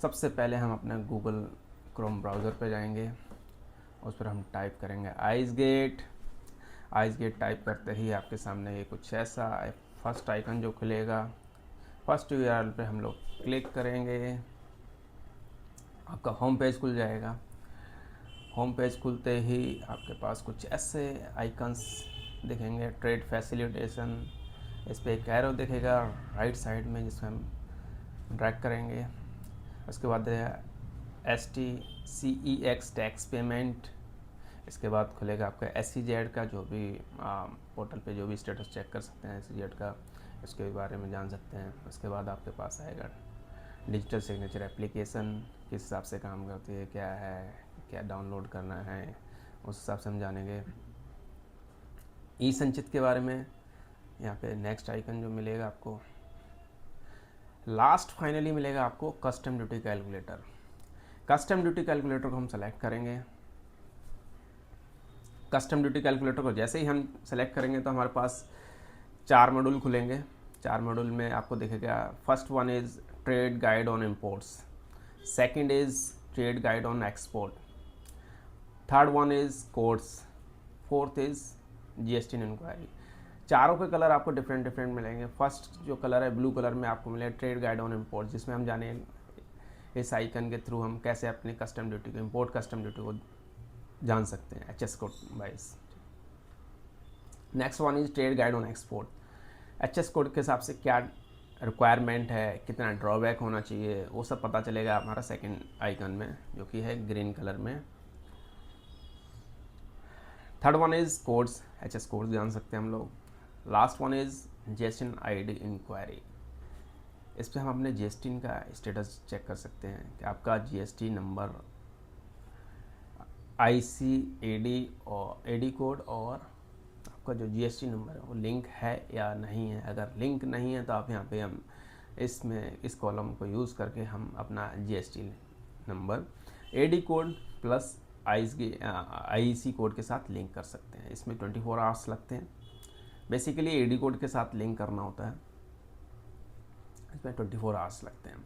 सबसे पहले हम अपना गूगल क्रोम ब्राउज़र पे जाएंगे, उस पर हम टाइप करेंगे आइसगेट। आइसगेट टाइप करते ही आपके सामने ये कुछ ऐसा फर्स्ट आइकन जो खुलेगा, फर्स्ट यूआरएल पे हम लोग क्लिक करेंगे, आपका होम पेज खुल जाएगा। होम पेज खुलते ही आपके पास कुछ ऐसे आइकन्स दिखेंगे, ट्रेड फैसिलिटेशन, इस पर एक एरो दिखेगा राइट साइड में जिसमें हम ड्रैग करेंगे। उसके बाद STCEX टैक्स पेमेंट। इसके बाद खुलेगा आपका SEZ का, जो भी पोर्टल पे जो भी स्टेटस चेक कर सकते हैं SEZ का, इसके बारे में जान सकते हैं। उसके बाद आपके पास आएगा डिजिटल सिग्नेचर एप्लीकेशन, किस हिसाब से काम करती है, क्या है, क्या डाउनलोड करना है, उस हिसाब से हम जानेंगे। ई संचित के बारे में यहाँ पे नेक्स्ट आइकन जो मिलेगा आपको, लास्ट फाइनली मिलेगा आपको custom duty calculator. Custom duty calculator को हम सेलेक्ट करेंगे। कस्टम ड्यूटी कैलकुलेटर को जैसे ही हम सेलेक्ट करेंगे तो हमारे पास 4 मॉड्यूल खुलेंगे। 4 मॉड्यूल में आपको दिखेगा, first one is trade guide on imports, second is trade guide on export, third one is codes, fourth is GST inquiry. चारों के कलर आपको डिफरेंट डिफरेंट मिलेंगे। फर्स्ट जो कलर है ब्लू कलर में आपको मिलेगा ट्रेड गाइड ऑन इम्पोर्ट, जिसमें हम जाने इस आइकन के थ्रू हम कैसे अपनी कस्टम ड्यूटी को, इम्पोर्ट कस्टम ड्यूटी को जान सकते हैं HS code wise. Next one is trade guide on export, HS code के हिसाब से क्या रिक्वायरमेंट है, कितना ड्रॉबैक होना चाहिए, वो सब पता चलेगा हमारा सेकंड आइकन में, जो कि है ग्रीन कलर में। Third one is codes, HS codes जान सकते हैं हम लोग। Last one is GST ID inquiry, इस पर हम अपने GST का स्टेटस चेक कर सकते हैं कि आपका GST नंबर, IC और AD कोड और आपका जो GST नंबर है वो लिंक है या नहीं है। अगर लिंक नहीं है तो आप यहाँ पे हम इस कॉलम को यूज़ करके हम अपना GST number AD code plus IC code के साथ लिंक कर सकते हैं। इसमें 24 आवर्स लगते हैं। बेसिकली AD कोड के साथ लिंक करना होता है, इसमें 24 आवर्स लगते हैं।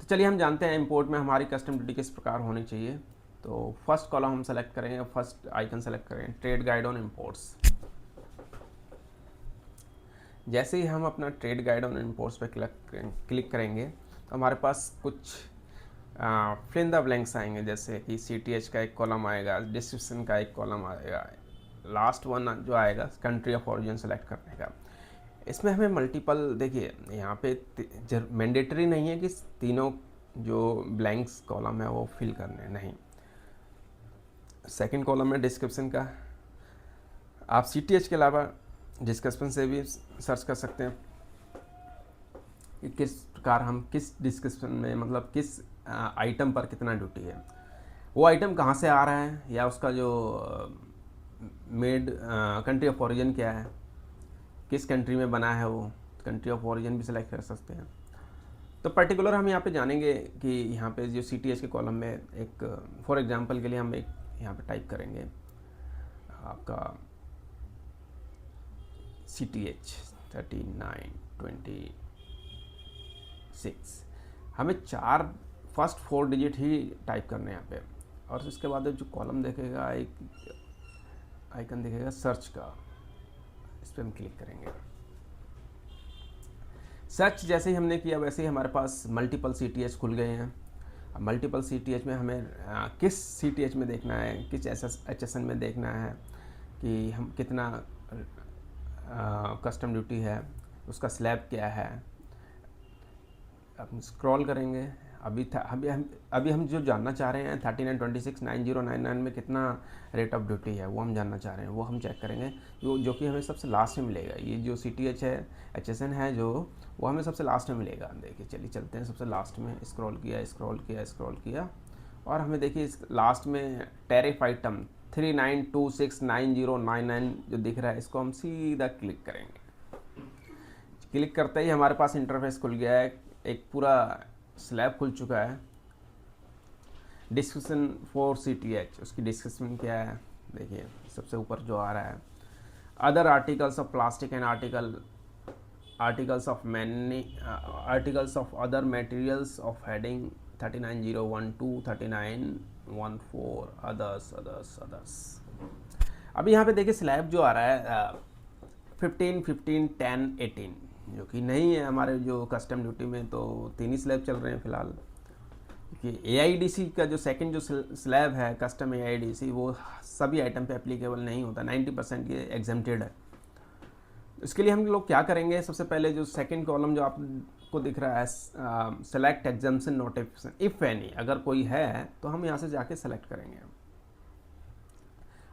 तो चलिए हम जानते हैं इंपोर्ट में हमारी कस्टम ड्यूटी किस प्रकार होनी चाहिए। तो फर्स्ट कॉलम हम सेलेक्ट करेंगे, फर्स्ट आइकन सेलेक्ट करेंगे ट्रेड गाइड ऑन इम्पोर्ट्स। जैसे ही हम अपना ट्रेड गाइड ऑन इम्पोर्ट्स पे क्लिक करेंगे तो हमारे पास कुछ फिल इन द ब्लैंक्स आएंगे, जैसे कि CTH का एक कॉलम आएगा, डिस्क्रिप्शन का एक कॉलम आएगा, लास्ट वन जो आएगा कंट्री ऑफ ओरिजिन सेलेक्ट करने का। इसमें हमें मल्टीपल, देखिए यहाँ पे मैंडेटरी नहीं है कि तीनों जो ब्लैंक्स कॉलम है वो फिल करने, नहीं। सेकंड कॉलम में डिस्क्रिप्शन का, आप CTH के अलावा डिस्क्रिप्शन से भी सर्च कर सकते हैं कि किस प्रकार हम किस डिस्क्रिप्शन में, मतलब किस आइटम पर कितना ड्यूटी है, वो आइटम कहाँ से आ रहा है, या उसका जो मेड कंट्री ऑफ ओरिजिन क्या है, किस कंट्री में बना है, वो कंट्री ऑफ ओरिजिन भी सिलेक्ट कर सकते हैं। तो पर्टिकुलर हम यहाँ पे जानेंगे कि यहाँ पे जो CTH के कॉलम में एक, फॉर एग्जांपल के लिए हम एक यहाँ पे टाइप करेंगे आपका CTH 3926, हमें फर्स्ट 4 डिजिट ही टाइप करने हैं यहाँ पे। और उसके बाद जो कॉलम देखेगा, एक आइकन दिखेगा सर्च का, इस पर हम क्लिक करेंगे। सर्च जैसे ही हमने किया वैसे ही हमारे पास मल्टीपल CTH खुल गए हैं। अब मल्टीपल CTH में हमें किस CTH में देखना है, किस HSN में देखना है कि हम कितना कस्टम ड्यूटी है, उसका स्लैब क्या है, अब स्क्रॉल करेंगे। अभी हम जो जानना चाह रहे हैं 39269099 में कितना रेट ऑफ ड्यूटी है, वो हम जानना चाह रहे हैं, वो हम चेक करेंगे, जो कि हमें सबसे लास्ट में मिलेगा। ये जो CTH है, HSN है जो, वो हमें सबसे लास्ट में मिलेगा। देखिए चलिए चलते हैं सबसे लास्ट में, स्क्रॉल किया और हमें देखिए इस लास्ट में टैरिफ आइटम 39269099 जो दिख रहा है, इसको हम सीधा क्लिक करेंगे। क्लिक करते ही हमारे पास इंटरफेस खुल गया है, एक पूरा स्लैब खुल चुका है। डिस्क्रिप्शन फॉर CTH, उसकी डिस्क्रिप्शन क्या है, देखिए सबसे ऊपर जो आ रहा है, other articles of plastic and articles of other materials of heading 39012 3914 others. अभी यहाँ पे देखिए स्लैब जो आ रहा है 15, 15, 10, 18 जो कि नहीं है हमारे जो कस्टम ड्यूटी में, तो 3 ही स्लैब चल रहे हैं फिलहाल। क्योंकि AIDC का जो सेकंड जो स्लैब है कस्टम AIDC वो सभी आइटम पे एप्लीकेबल नहीं होता, 90% ये एग्जेम्प्टेड है। इसके लिए हम लोग क्या करेंगे, सबसे पहले जो सेकंड कॉलम जो आपको दिख रहा है select exemption notification if any, अगर कोई है तो हम यहाँ से जाके सेलेक्ट करेंगे।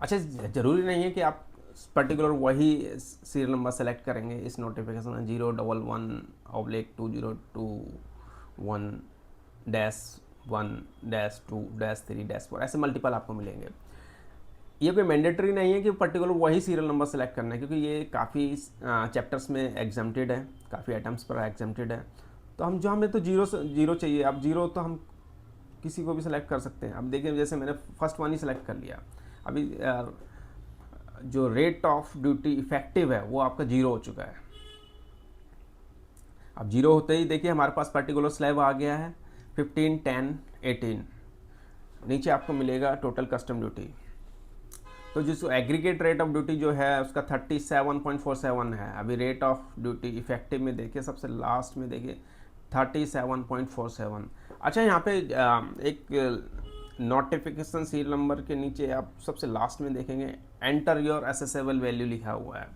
अच्छा, ज़रूरी नहीं है कि आप पर्टिकुलर वही सीरियल नंबर सेलेक्ट करेंगे। इस नोटिफिकेशन में 011-21-1-1-2-3-4 ऐसे मल्टीपल आपको मिलेंगे। ये कोई मैंडेटरी नहीं है कि पर्टिकुलर वही सीरियल नंबर सेलेक्ट करना है, क्योंकि ये काफ़ी चैप्टर्स में एग्जाम्प्टेड है, काफ़ी आइटम्स पर एग्जाम्प्टेड है। तो हम जो हमें तो जीरो चाहिए, अब जीरो तो हम किसी को भी सिलेक्ट कर सकते हैं। अब देखिए जैसे मैंने फर्स्ट वन ही सिलेक्ट कर लिया, अभी जो रेट ऑफ ड्यूटी इफेक्टिव है वो आपका 0 हो चुका है। अब 0 होते ही देखिए हमारे पास पर्टिकुलर स्लैब आ गया है 15, 10, 18। नीचे आपको मिलेगा टोटल कस्टम ड्यूटी। तो जिस एग्रीगेट रेट ऑफ ड्यूटी जो है उसका 37.47 है। अभी रेट ऑफ ड्यूटी इफेक्टिव में देखिए सबसे लास्ट में देखिए 37.47। अच्छा, यहाँ पे एक नोटिफिकेशन सीरियल नंबर के नीचे आप सबसे लास्ट में देखेंगे एंटर योर एसेसेबल वैल्यू लिखा हुआ है।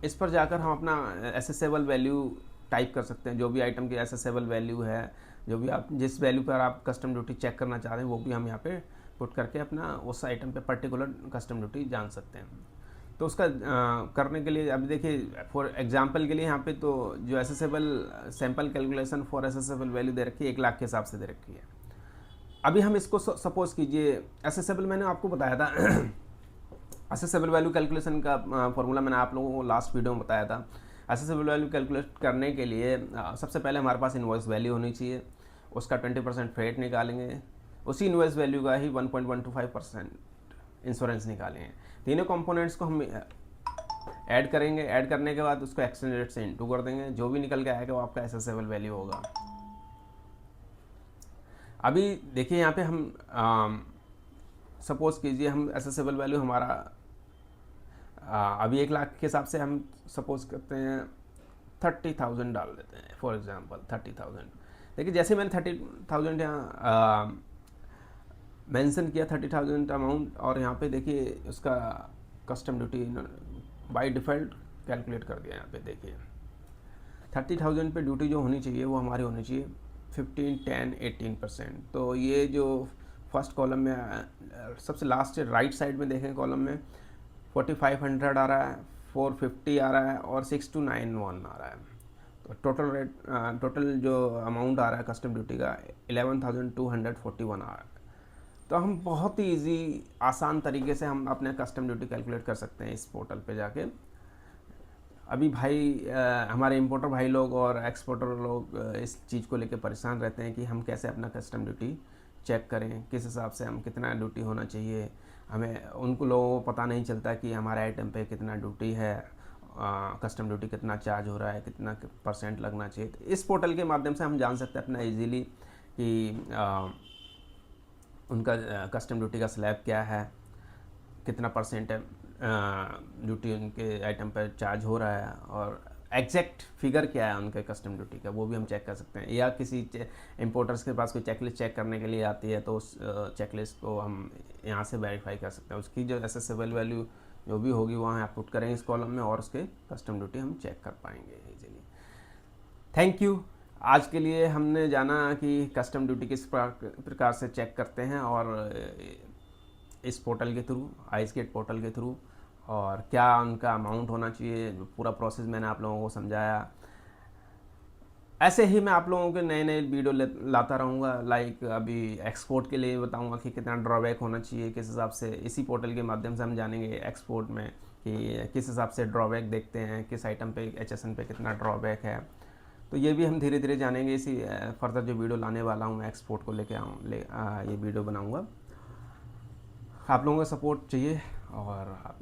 इस पर जाकर हम अपना एसेसेबल वैल्यू टाइप कर सकते हैं। जो भी आइटम की एसेसेबल वैल्यू है, जो भी आप जिस वैल्यू पर आप कस्टम ड्यूटी चेक करना चाह रहे हैं वो भी हम यहाँ पे पुट करके अपना उस आइटम पे पर्टिकुलर कस्टम ड्यूटी जान सकते हैं। तो उसका करने के लिए अभी देखिए फॉर एग्जांपल के लिए यहाँ पे तो जो assessable sample calculation for assessable value दे रखी है 1 लाख के हिसाब से दे रखी है। अभी हम इसको सपोज कीजिए एसेसेबल, मैंने आपको बताया था एसेसेबल वैल्यू कैलकुलेशन का फॉर्मूला मैंने आप लोगों को लास्ट वीडियो में बताया था। एसेसेबल वैल्यू कैलकुलेट करने के लिए सबसे पहले हमारे पास इनवॉइस वैल्यू होनी चाहिए, उसका 20% फ्रेट निकालेंगे, उसी इनवॉइस वैल्यू का ही 1.125% इंश्योरेंस निकालेंगे। तीनों कंपोनेंट्स को हम ऐड करेंगे, ऐड करने के बाद उसको एक्सचेंज रेट से इंटू कर देंगे, जो भी निकल के आएगा वो आपका एसेसेबल वैल्यू होगा। अभी देखिए यहाँ पे हम सपोज कीजिए हम एसेसेबल वैल्यू हमारा अभी 1 लाख के हिसाब से हम सपोज करते हैं 30,000 डाल देते हैं फॉर एग्जांपल 30,000। देखिए जैसे मैंने 30,000 यहाँ मेंशन किया 30,000 अमाउंट, और यहाँ पे देखिए उसका custom duty by default calculate कर दिया। यहाँ पे देखिए 30,000 पे ड्यूटी जो होनी चाहिए वो हमारी होनी चाहिए 15, 10, 18%। तो ये जो फर्स्ट कॉलम में सबसे लास्ट राइट साइड में देखें कॉलम में 4500 आ रहा है, 450 आ रहा है और 6291 आ रहा है। तो टोटल जो अमाउंट आ रहा है कस्टम ड्यूटी का 11,241 आ रहा है। तो हम बहुत ही ईजी आसान तरीके से हम अपने कस्टम ड्यूटी कैलकुलेट कर सकते हैं इस पोर्टल पे जाके। अभी भाई हमारे इंपोर्टर भाई लोग और एक्सपोर्टर लोग इस चीज़ को लेकर परेशान रहते हैं कि हम कैसे अपना कस्टम ड्यूटी चेक करें, किस हिसाब से हम कितना ड्यूटी होना चाहिए। हमें उनको लोगों को पता नहीं चलता कि हमारे आइटम पे कितना ड्यूटी है, कस्टम ड्यूटी कितना चार्ज हो रहा है, कितना % लगना चाहिए। तो इस पोर्टल के माध्यम से हम जान सकते हैं अपना इजीली कि उनका कस्टम ड्यूटी का स्लैब क्या है, कितना % है ड्यूटी उनके आइटम पर चार्ज हो रहा है, और एग्जैक्ट फिगर क्या है उनके कस्टम ड्यूटी का वो भी हम चेक कर सकते हैं। या किसी इंपोर्टर्स के पास कोई चेकलिस्ट चेक करने के लिए आती है तो उस चेकलिस्ट को हम यहाँ से वेरीफाई कर सकते हैं। उसकी जो एसेसेबल वैल्यू जो भी होगी वहाँ आप पुट करेंगे इस कॉलम में, और उसके कस्टम ड्यूटी हम चेक कर पाएंगे इजीली। Thank you. आज के लिए हमने जाना कि कस्टम ड्यूटी किस प्रकार से चेक करते हैं, और इस पोर्टल के थ्रू, आइसगेट पोर्टल के थ्रू, और क्या उनका अमाउंट होना चाहिए। पूरा प्रोसेस मैंने आप लोगों को समझाया। ऐसे ही मैं आप लोगों के नए नए वीडियो लाता रहूँगा। लाइक अभी एक्सपोर्ट के लिए बताऊँगा कि कितना ड्रॉबैक होना चाहिए, किस हिसाब से इसी पोर्टल के माध्यम से हम जानेंगे एक्सपोर्ट में कि किस हिसाब से ड्रॉबैक देखते हैं, किस आइटम पे HSN पे कितना ड्रॉबैक है। तो ये भी हम धीरे धीरे जानेंगे। इसी फर्दर जो वीडियो लाने वाला हूँ मैं एक्सपोर्ट को लेके ये वीडियो बनाऊँगा। आप लोगों का सपोर्ट चाहिए, और आप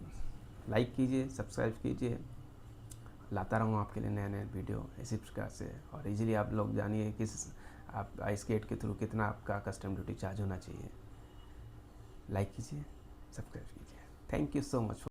लाइक कीजिए, सब्सक्राइब कीजिए। लाता रहूँ आपके लिए नए नए वीडियो इसी प्रकार से, और इजीली आप लोग जानिए किस आप आइस गेट के थ्रू कितना आपका कस्टम ड्यूटी चार्ज होना चाहिए। लाइक कीजिए, सब्सक्राइब कीजिए। Thank you so much.